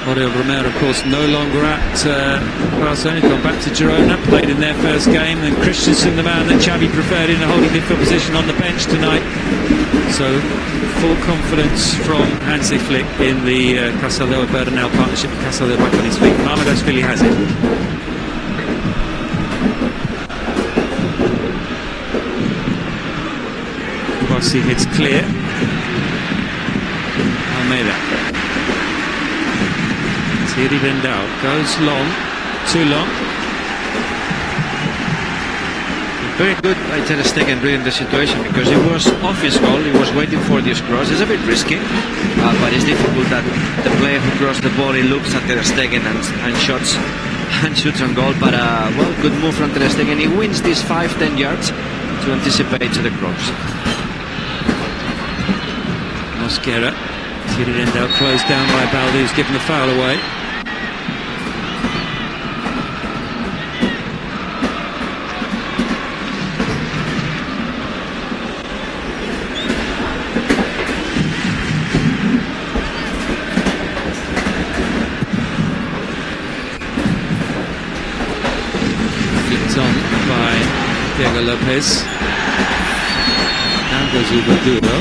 Oriol Romero, of course, no longer at Barcelona, gone back to Girona, played in their first game, and Christensen, the man that Xavi preferred in a holding midfield position, on the bench tonight. So full confidence from Hansi Flick in the Casaldeo-Bernal partnership. Casaldeo back on his feet. Mamardashvili has it. Kubasi hits clear. Almeida. Thierry Vendal goes long, too long. Very good by Ter Stegen reading the situation, because he was off his goal, he was waiting for this cross. It's a bit risky, but it's difficult that the player who crossed the ball, he looks at Ter Stegen and shoots on goal. But well, good move from Ter Stegen. He wins these 5-10 yards to anticipate to the cross. Mosquera, Thierry Vendal closed down by Balde, who's given the foul away. On by Diego Lopez. Now goes Hugo Duro.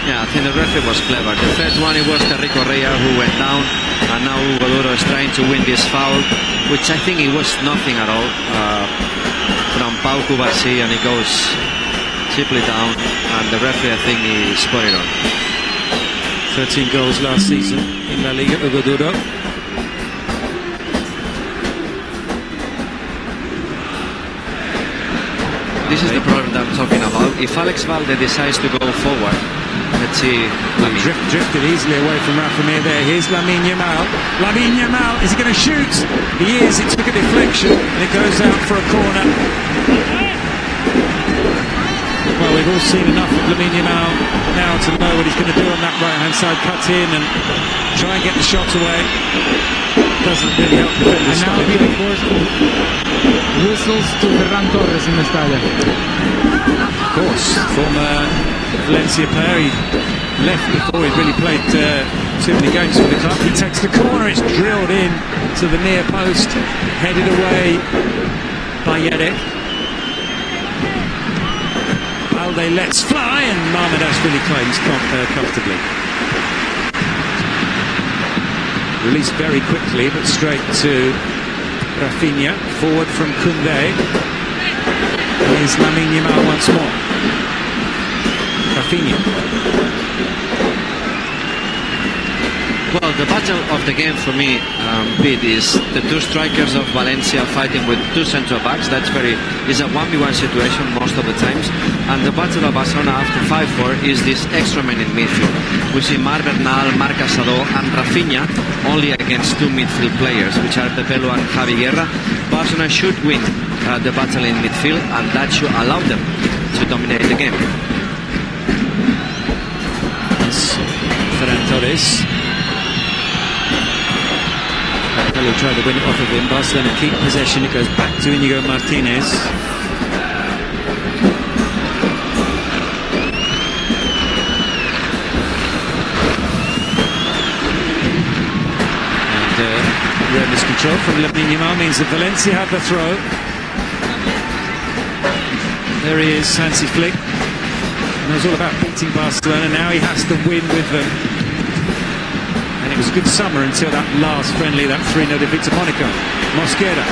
Yeah, I think the referee was clever. The first one, it was Terry Correa who went down, and now Hugo Duro is trying to win this foul, which I think it was nothing at all from Pau Cubarsí, and he goes cheaply down, and the referee, I think, he spot it on. 13 goals last season in La Liga, Hugo Duro. This is the problem that I'm talking about. If Alex Valde decides to go forward, let's see. Drifted easily away from Rafa Mir there. Here's Lamine Yamal. Lamine Yamal, is he going to shoot? He is. It took a deflection and it goes out for a corner. Well, we've all seen enough of Lamine Yamal now to know what he's going to do on that right-hand side. Cut in and try and get the shot away. Doesn't really help defenders. And now he, of course, whistles to Ferran Torres in the stadium. Of course, former Valencia player. He left before he'd really played too many games for the club. He takes the corner, it's drilled in to the near post, headed away by Yedek. Balde lets fly, and Mamardashvili claims comfortably. Released very quickly, but straight to Rafinha. Forward from Koundé. Here's Lamine Yamal once more. Rafinha. Well, the battle of the game for me, Pete, is the two strikers of Valencia fighting with two central backs. That's is a 1v1 situation most of the times. And the battle of Barcelona after 5-4 is this extra man in midfield. We see Marc Bernal, Marc Casado and Rafinha only against two midfield players, which are Pepelu and Javi Guerra. Barcelona should win the battle in midfield, and that should allow them to dominate the game. Ferran Torres. Pepelu tried to win it off of him. Barcelona keep possession. It goes back to Inigo Martinez. Relentless control from Lamine Yamal means that Valencia have the throw. There he is, Hansi Flick. He knows all about beating Barcelona. Now he has to win with them. And it was a good summer until that last friendly, that 3-0 defeat to Monaco. Mosquera.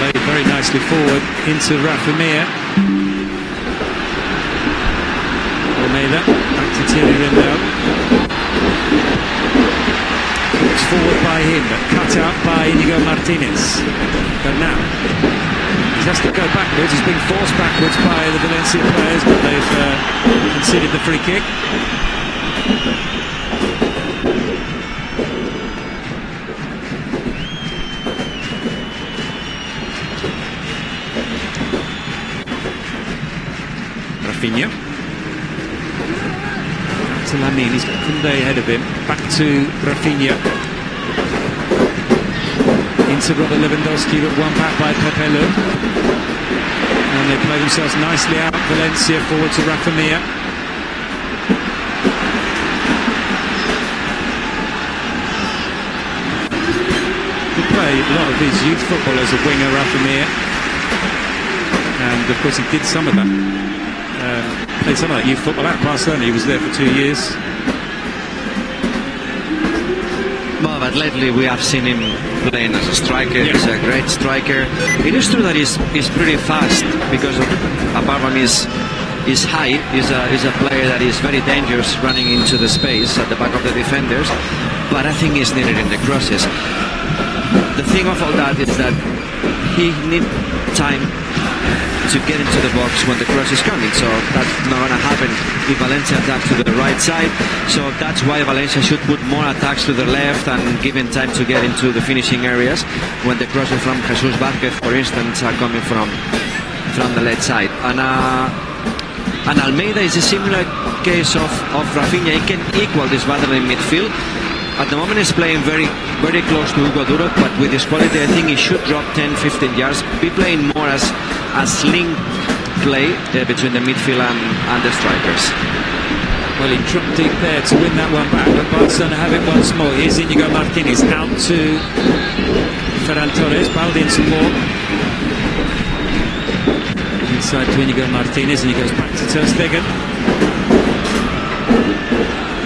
Played very nicely forward into Rafa Mir. Almeida, back to Thierry Vendal. It's forward by him, but cut out by Inigo Martinez. But now, he has to go backwards. He's being forced backwards by the Valencia players, but they've conceded the free kick. Rafinha. To Lamine, he's got Koundé ahead of him. Back to Rafinha. Into Robert Lewandowski, but one back by Pepelu. And they play themselves nicely out. Valencia forward to Rafa Mir. He played a lot of his youth football as a winger, Rafa Mir. And of course he did some of that. Played some of that youth football at Barcelona. He was there for 2 years. Well, but lately we have seen him playing as a striker. Yeah. He's a great striker. It is true that he's pretty fast because apart from his height, he's a player that is very dangerous running into the space at the back of the defenders. But I think he's needed in the crosses. The thing of all that is that he needs time to get into the box when the cross is coming, so that's not going to happen if Valencia attacks to the right side. So that's why Valencia should put more attacks to the left and give him time to get into the finishing areas when the crosses from Jesus Vázquez, for instance, are coming from the left side. And Almeida is a similar case of Rafinha. He can equal this battle in midfield. At the moment he's playing very, very close to Hugo Duro, but with his quality I think he should drop 10-15 yards, be playing more as link play between the midfield and the strikers. Well, he dropped deep there to win that one back, but Barcelona have it once more. Here's Íñigo Martínez out to Ferran Torres, Baldi in support. Inside to Íñigo Martínez, and he goes back to Ter Stegen.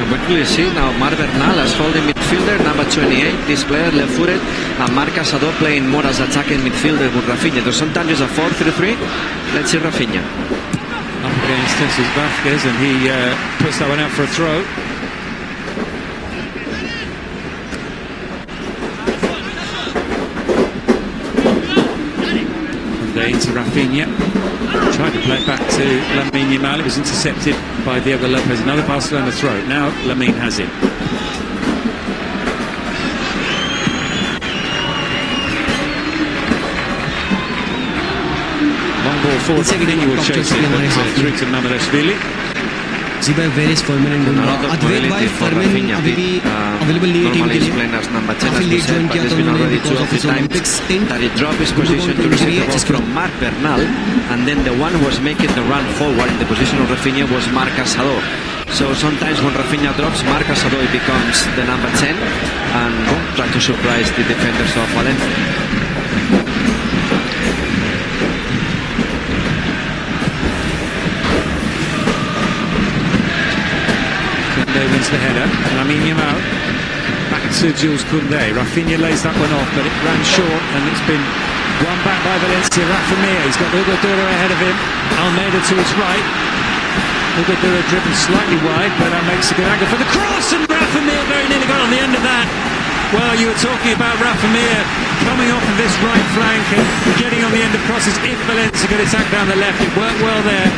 We clearly see now Marc Bernal as holding midfielder, number 28, this player left-footed, and Marc Casador playing more as attacking midfielder with Rafinha. So sometimes it's a 4-3-3. Let's see Rafinha. Up against Jesus Vázquez, and he puts that one out for a throw. And then into Rafinha. Tried to play it back to Lamine Yamal. It was intercepted by Diego Lopez. Another Barcelona throw. Now Lamine has it. Long ball forward. He will chase it through to Mamardashvili. जी भाई where is Fermin and अद्वैत भाई Fermin अभी भी available नहीं है team के लिए काफी late join किया था उन्होंने because of his Olympics stint that he dropped his position to receive the ball from Marc Bernal, and then the one who was making the run forward in the position of Rafinha was Marc Casador. So sometimes when Rafinha drops, Marc Casador becomes the number 10 and try to surprise the defenders of Valencia. Wins the header. Lamine Yamal back to Jules Koundé. Rafinha lays that one off, but it ran short, and it's been won back by Valencia. Rafa Mir, he's got Hugo Duro ahead of him. Almeida to his right. Hugo Duro driven slightly wide, but that makes a good angle for the cross, and Rafa Mir very nearly got on the end of that. Well, you were talking about Rafa Mir coming off of this right flank and getting on the end of crosses. If Valencia could attack down the left, it worked well there.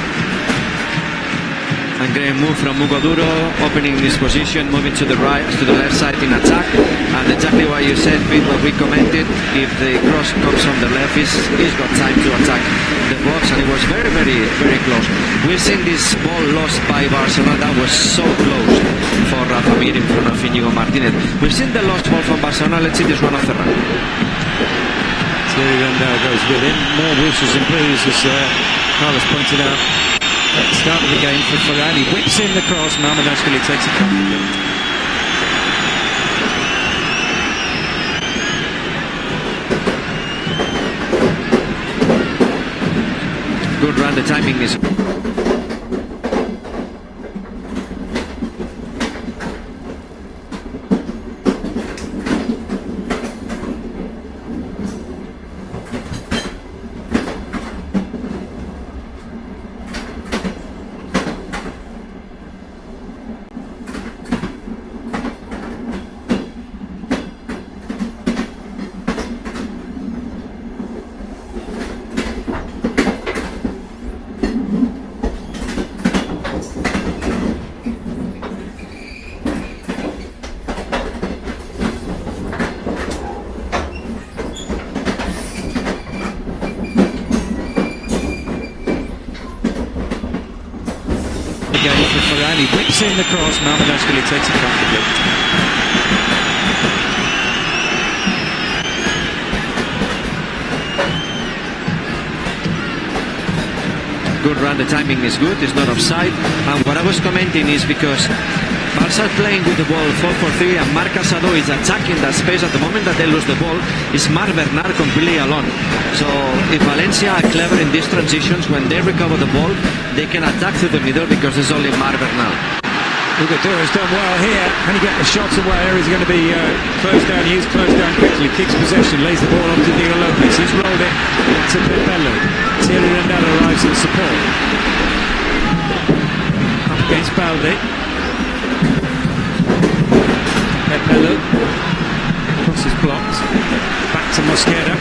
And great move from Hugo Duro, opening his position, moving to the right, to the left side in attack. And exactly what you said, Pete, what we commented, if the cross comes from the left, he's got time to attack the box, and it was very, very, very close. We've seen this ball lost by Barcelona, that was so close for Rafa Mir in front of Íñigo Martínez. We've seen the lost ball from Barcelona, let's see this one of Ferran. Thierry Rendell goes with him. More whistles and blows, as Carlos pointed out at the start of the game for Ferran. He whips in the cross. Mamardashvili takes it comfortably. Good run, the timing is... Again for Ferran, he whips in the cross. Mamardashvili takes it comfortably. good run, the timing is good, it's not offside. And what I was commenting is because Barça playing with the ball 4-4-3 and Marc Casado is attacking that space. At the moment that they lose the ball, is Marc Bernat completely alone. So if Valencia are clever in these transitions, when they recover the ball, they can attack through the middle because there's only Marc Bernat. Ugadura's done well here. Can he get the shots away, or is he going to be closed down? He is closed down quickly, kicks possession, lays the ball on to Diego Lopez. He's rolled it to Pepelu. Thierry Rendell arrives in support. Up against Balde. Pepelu. Cross is blocked. Back to Mosquera.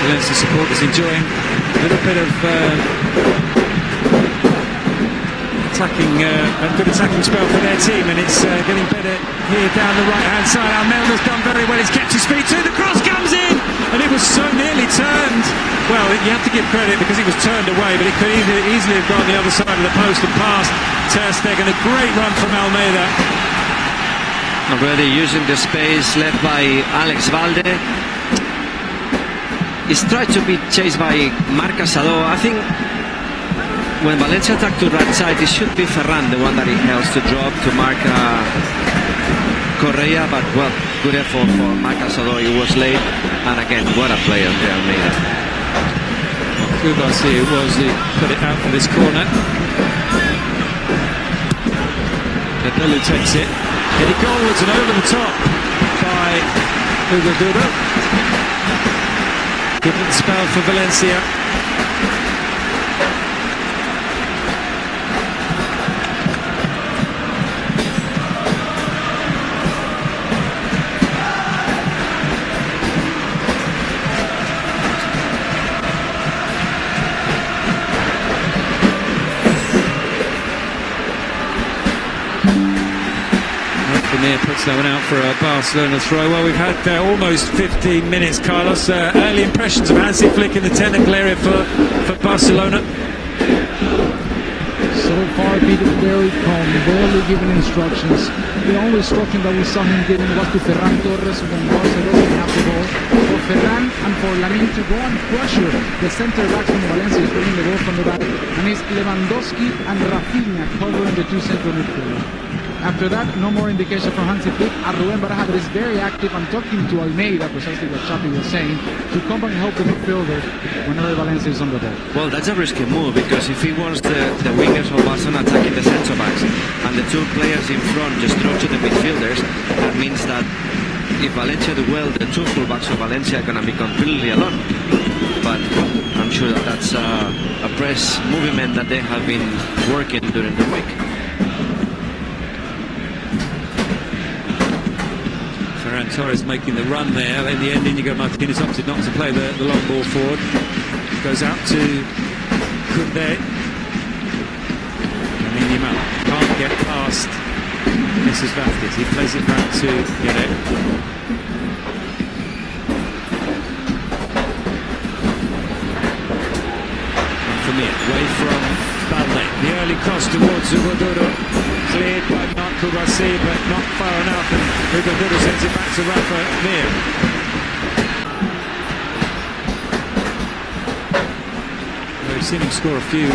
Valencia supporters enjoying a little bit of good attacking spell for their team, and it's getting better here down the right-hand side. Almelda's done very well. He's kept his feet too. The cross comes in, and it was so nearly turned. Well, you have to give credit because it was turned away, but it could easily have gone the other side of the post and past Ter Stegen. A great run from Almeida. Already using the space left by Alex Balde. He's tried to be chased by Marc Casado. I think when Valencia attacked to right side, it should be Ferran, the one that he helps to drop to mark Correa, but well, good effort for Marc Casado. He was late, and again, what a player there made. Kubasi was he put it out for this corner. Pepelu takes it. Headed goalwards and over the top by Ugadura. Good spell for Valencia. Puts that one out for a Barcelona throw. Well, we've had almost 15 minutes, Carlos. Early impressions of Hansi Flick in the technical area for Barcelona. So far, Peter, very calm, barely giving instructions. The only instruction that we saw him giving was to Ferran Torres when Barca doesn't have the ball. For Ferran and for Lamine to go and pressure the center backs from Valencia is bringing the ball from the back. And it's Lewandowski and Rafinha covering the two central midfielders. After that, no more indication from Hansi Flick. Rubén Baraja that is very active and talking to Almeida, precisely what Xavi was saying, to come and help the midfielder whenever Valencia is on the ball. Well, that's a risky move because if he wants the wingers of Barcelona attacking the centre backs and the two players in front just throw to the midfielders, that means that if Valencia do well, the two fullbacks of Valencia are going to be completely alone. But I'm sure that that's a press movement that they have been working during the week. Ferran Torres making the run there. In the end, Inigo Martinez opted not to play the long ball forward. Goes out to Koundé. And Yamal can't get past Mrs. Vázquez. He plays it back to Guerrero. Away from Balde. The early cross towards Ugadura. Cleared by Marc Kubasi, but not far enough. And Ugadura sends it back to Rafa Mir. We've seen him score a few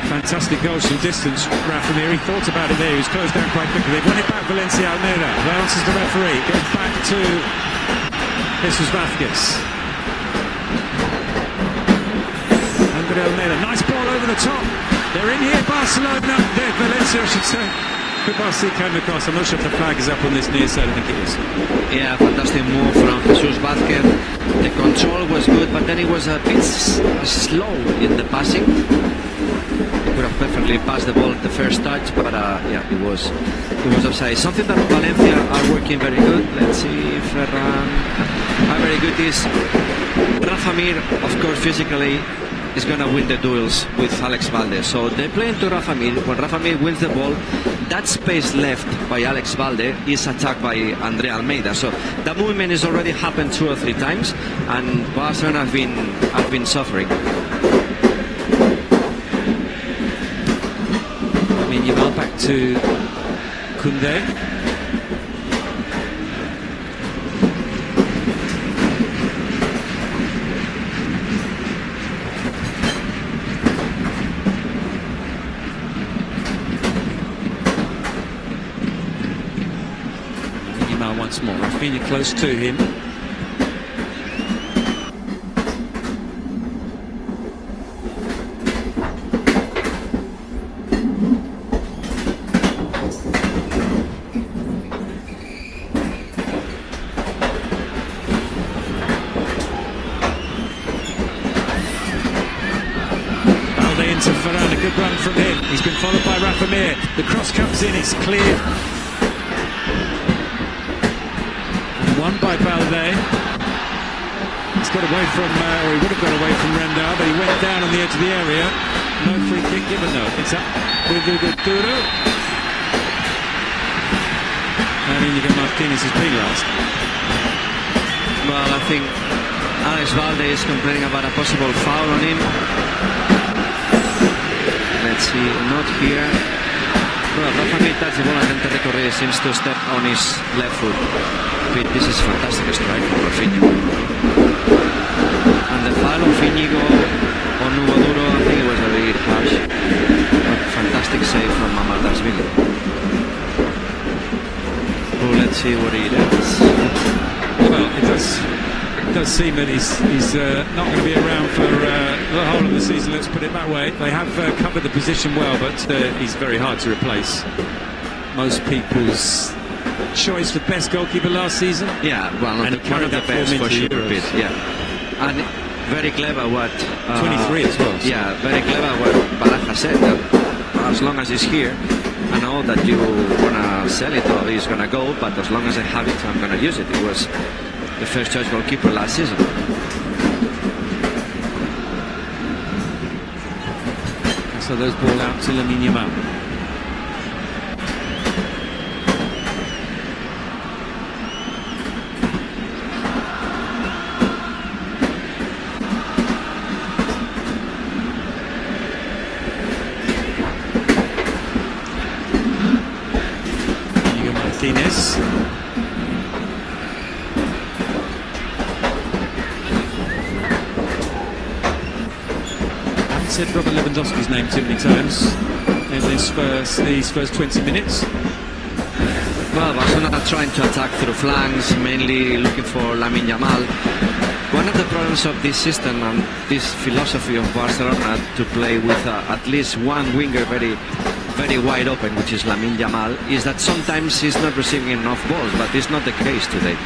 fantastic goals from distance. Rafa Mir, he thought about it there. He was closed down quite quickly. They've won it back, Valencia Almeida. There answers the referee. Goes back to Jesus Vázquez. Almeida. Nice ball over the top. They're in here, Barcelona. They're Valencia, I should say. Kubasi came across. I'm not sure if the flag is up on this near side. I think it is. Yeah, fantastic move from Jesus Vázquez. The control was good, but then it was a bit slow in the passing. He could have perfectly passed the ball at the first touch, but yeah, it was offside. Something that Valencia are working very good. Let's see, Ferran. How very good is Rafa Mir, of course, physically is going to win the duels with Alex Balde. So they play into Rafa Mir. When Rafa Mir wins the ball, that space left by Alex Balde is attacked by Andre Almeida. So that movement has already happened 2 or 3 times, and Barcelona have been suffering. to Koundé. Once more, Rafinha close to him. Balde into Varane, a good run from him. He's been followed by Rafinha. The cross comes in, it's cleared. Won by Balde. He's got away from, or he would have got away from Rendar, but he went down on the edge of the area. No free kick given though. It's up with Duro. And Inigo Martinez has been last. Well, I think Alex Balde is complaining about a possible foul on him. Let's see, not here. Well, Rafinha touched the ball and then Torre seems to step on his left foot. This is fantastic strike from Rafinha. And the foul of Inigo on Duro, I think it was a bit harsh. But fantastic save from Mamardashvili. So let's see what he does. Well, it does seem that he's not going to be around for the whole of the season, let's put it that way. They have covered the position well, but he's very hard to replace. Most people's choice for best goalkeeper last season. Yeah, well, one of the best for sure. Yeah, and very clever what 23 as well. So. Yeah, very clever what Baraja said, that as long as he's here, I know that you wanna sell it or he's gonna go, but as long as I have it, I'm gonna use it. It was the first choice goalkeeper last season. So those ball out to Lamine Yamal. Martinez. I haven't said Robert Lewandowski's name too many times in these first 20 minutes. Well, Barcelona are trying to attack through flanks, mainly looking for Lamine Yamal. One of the problems of this system and this philosophy of Barcelona to play with at least one winger very wide open, which is Lamine Yamal, is that sometimes he's not receiving enough balls, but it's not the case today.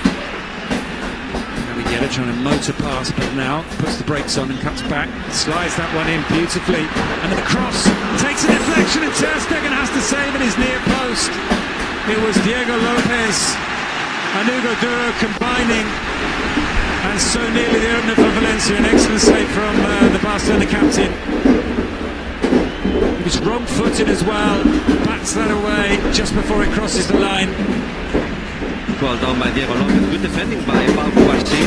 Navigator trying to motor pass, but now puts the brakes on and cuts back, slides that one in beautifully, and then the cross takes a deflection and Ter Stegen has to save at his near post. It was Diego Lopez and Hugo Duro combining, and so nearly the opener for Valencia. An excellent save from the Barcelona captain. He was wrong-footed as well, bats that away just before it crosses the line. Well done by Diego Lopez, good defending by Pau Cubarsí,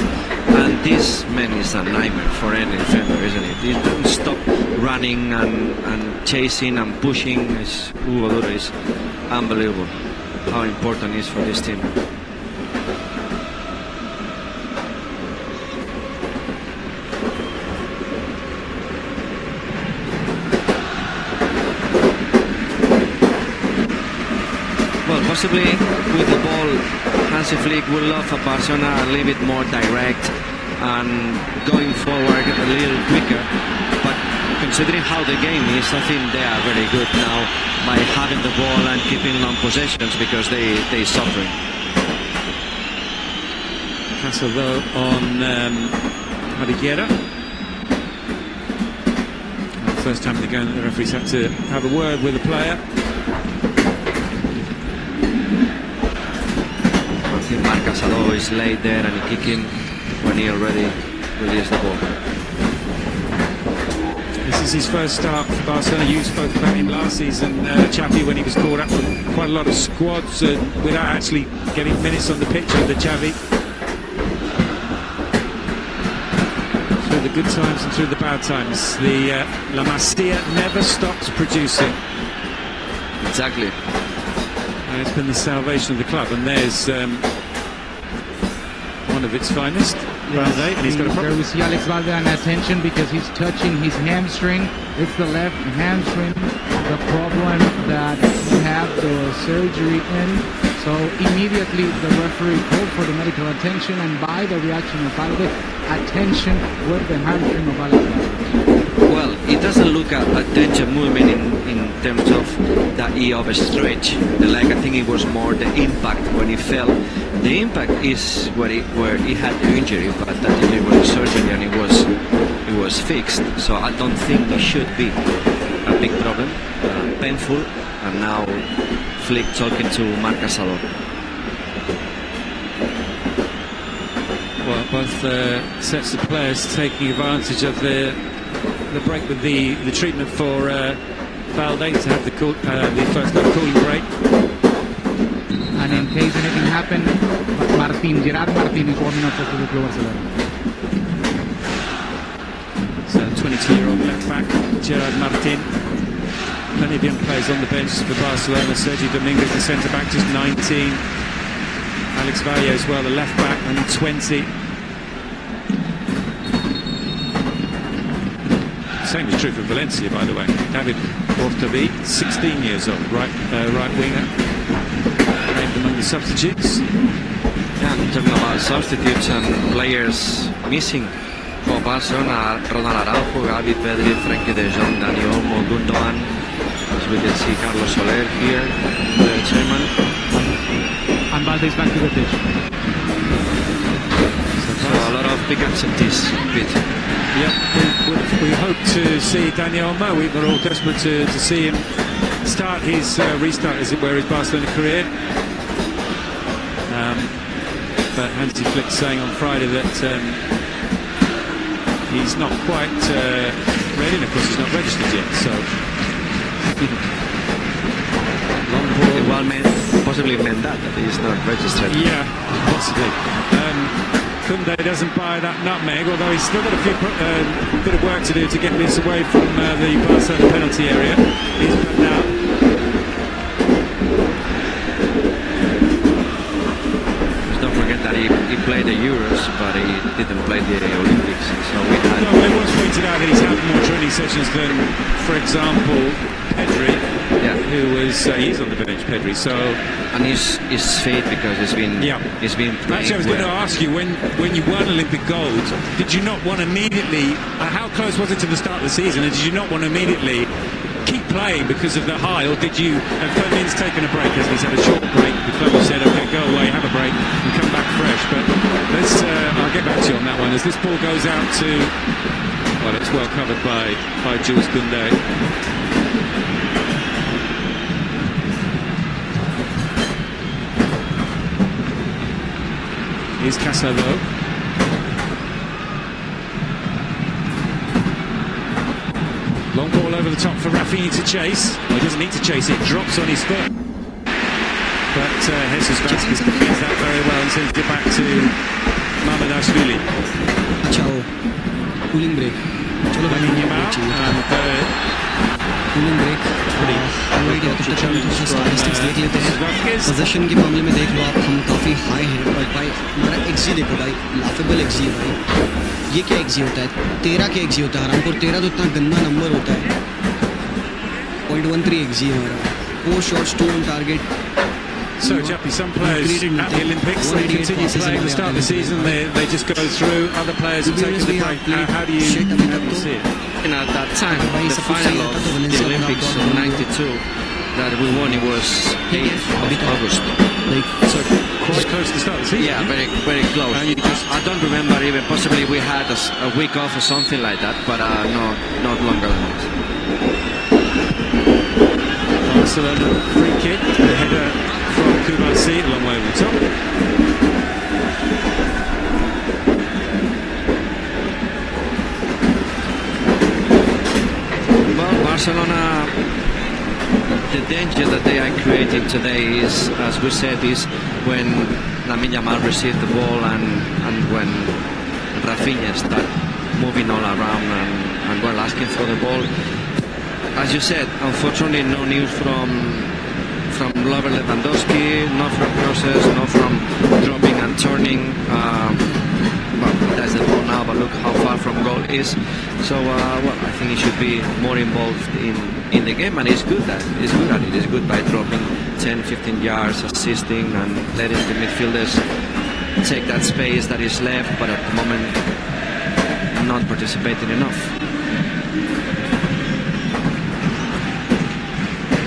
and this man is a nightmare for any defender, isn't it? He doesn't stop running and chasing and pushing. Hugo Duro is unbelievable how important he is for this team. Possibly with the ball, Hansi Flick would love a Barcelona a little bit more direct and going forward a little quicker. But considering how the game is, I think they are very good now by having the ball and keeping long possessions because they're suffering. Castle though on Madiguera. The first time in the game the referees had to have a word with the player. Marc Casado is late there and he kicking when he already released the ball. This is his first start for Barcelona. You spoke about him last season, Xavi, when he was called up with quite a lot of squads without actually getting minutes on the pitch under Xavi. Through the good times and through the bad times, the La Masia never stops producing. Exactly. And it's been the salvation of the club, and there's one of its finest. Valde, and he's got a There problem. we see Alex Valde on attention because he's touching his hamstring. It's the left hamstring, the problem that he had the surgery in. So immediately the referee called for the medical attention, and by the reaction of Valde, attention with the hamstring of Alex Valde. Well, it doesn't look a tension movement in terms of the E of a stretch. The leg, I think it was more the impact when he fell. The impact is where he had the injury, but that injury was surgery and it was fixed. So I don't think it should be a big problem. Painful, and now Flick talking to Marc Casador. Well, both sets of players taking advantage of the break with the treatment for Valde to have the first cooling break. And in case anything happened, Gerard Martín is warming up for the Club Barcelona. So 22-year-old left back Gerard Martín. Plenty of young players on the bench for Barcelona. Sergio Dominguez, the centre back, just 19. Alex Valde as well, the left back, only 20. Same is true for Valencia, by the way. David Ortavi, 16 years old, right winger, named among the substitutes. Yeah, I'm talking about substitutes and players missing for Barcelona. Ronald Araujo, Gavi, Pedri, Frenkie de Jong, Dani Olmo, Gundogan. As we can see, Carlos Soler here, the chairman. And Valde is back to the pitch. So a lot of big absentees. Yep, we hope to see Dani Olmo. We're all desperate to see him start his restart, as it were, his Barcelona career. But Hansi Flick saying on Friday that he's not quite ready, and of course he's not registered yet. So long ball. Possibly meant that he's not registered. Yeah, possibly. Koundé doesn't buy that nutmeg, although he's still got a bit of work to do to get this away from the Barcelona penalty area. He's put now. Don't forget that he played the Euros, but he didn't play the Olympics. So we had. No, it was pointed out that he's had more training sessions than, for example, Pedri, who was he's on the bench. Pedri, so and he's fit because he's been Actually, I was going to ask you, when you won Olympic gold, did you not want immediately? How close was it to the start of the season? And did you not want to immediately keep playing because of the high, or did you? And Fermin's taken a break, as he's had a short break. The club said, "Okay, go away, have a break, and come back fresh." But I'll get back to you on that one as this ball goes out to. Well, it's well covered by Jules Koundé. Here's Casador. Long ball over the top for Rafinha to chase. Well, he doesn't need to chase it, drops on his foot. But Jesus Vázquez defends that very well and sends it back to Mamardashvili. Ciao. Cooling break. Chalo Lamine Yamal cooling break statistics देख लेते हैं. Position के मामले में देख लो आप, हम काफ़ी हाई हैं. और भाई हमारा एक्जी देखो भाई, लाफेबल एक्जी है भाई. ये क्या एक्जी होता है? 13 के एक्जी होता है. हरामपुर 13 तो इतना गंदा नंबर होता है. 0.13 एक्जी है हमारा. 4 shots, 2 on target. So, Jappy, some players at the Olympics, they continue playing at the start of the season, they just go through. Other players have taken the break. How do you see it? And at that time, the final of the Olympics of '92 that we won, it was 8th of August. So quite close to the start of the season. Yeah, very, very close. I don't remember even. Possibly we had a week off or something like that, but not longer than that. Barcelona free kick, the header from Kubasi, a long way over the top. Well, Barcelona, the danger that they are creating today is, as we said, is when Lamine Yamal received the ball and when Rafinha start moving all around and well, asking for the ball. As you said, unfortunately no news from from Robert Lewandowski, not from crosses, not from dropping and turning. Well, that's the ball now, but look how far from goal is. So, well, I think he should be more involved in the game, and he's good at it. He's good by dropping 10, 15 yards, assisting, and letting the midfielders take that space that is left, but at the moment, not participating enough.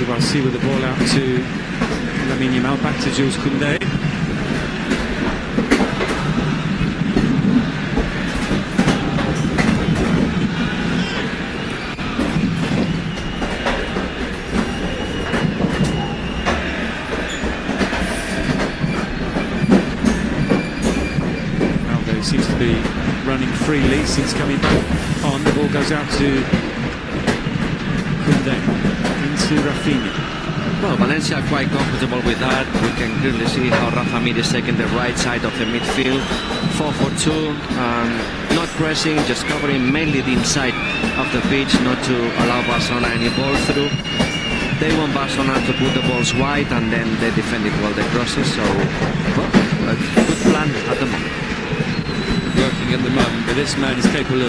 Barça with the ball out to Lamine Yamal, back to Jules Koundé. Aldo seems to be running freely since coming back on. The ball goes out to Koundé. To Rafinha. Well, Valencia are quite comfortable with that. We can clearly see how Rafa Mir is taking the right side of the midfield. 4-4-2, not pressing, just covering mainly the inside of the pitch, not to allow Barcelona any ball through. They want Barcelona to put the balls wide, and then they defend it well, the crosses. So, well, a good plan at the moment. Working at the moment, but this man is capable of